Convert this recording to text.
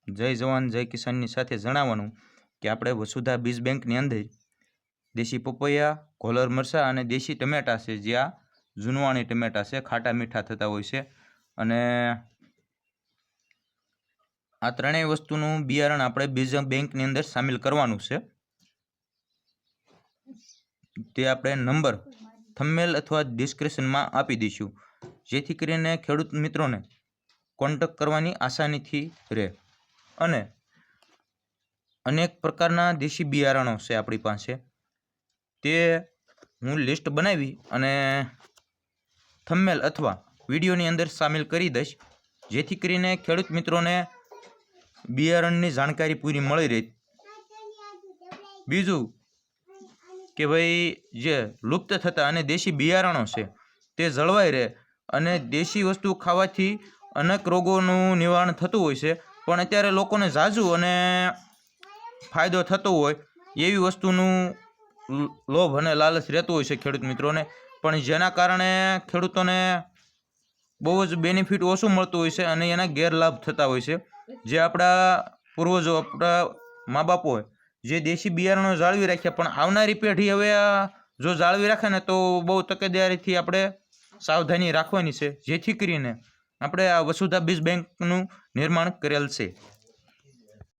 જય જવાન જય કિસાનની સાથે જણાવવાનું કે આપણે વસુધા બીજ બેંકની અંદર દેશી પપૈયા, કોલર મરચાં અને દેશી ટમેટા છે, જે આ જૂનવાણી ટમેટા છે, ખાટા મીઠા થતા હોય છે. અને આ ત્રણેય વસ્તુનું બિયારણ આપણે બીજ બેંકની અંદર સામેલ કરવાનું છે. તે આપણે નંબર થંબનેલ અથવા ડિસ્ક્રિપ્શનમાં આપી દઈશું, જેથી કરીને ખેડૂત મિત્રોને કોન્ટેક્ટ કરવાની આસાનીથી રહે. અને અનેક પ્રકારના દેશી બિયારણો છે આપણી પાસે, તે હું લિસ્ટ બનાવી અને થંબનેલ અથવા વિડીયોની અંદર સામેલ કરી દઈશ, જેથી કરીને ખેડૂત મિત્રોને બિયારણની જાણકારી પૂરી મળી રહે. બીજું કે ભાઈ જે લુપ્ત થતા અને દેશી બિયારણો છે તે જળવાઈ રહે, અને દેશી વસ્તુ ખાવાથી અનેક રોગોનું નિવારણ થતું હોય છે, પણ અત્યારે લોકોને ઝાઝુ અને ફાયદો થતો હોય એવી વસ્તુનું લોભ અને લાલચ રહેતું હોય છે ખેડૂત મિત્રોને, પણ જેના કારણે ખેડૂતોને બહુ જ બેનિફિટ ઓછું મળતું હોય છે અને એના ગેરલાભ થતા હોય છે. જે આપણા પૂર્વજો, આપણા મા બાપોએ જે દેશી બિયારણો જાળવી રાખ્યા, પણ આવનારી પેઢી હવે જો જાળવી રાખે ને તો બહુ તકેદારીથી આપણે સાવધાની રાખવાની છે, જેથી કરીને આપણે આ વસુધા બીજ બેંકનું નિર્માણ કરેલ છે.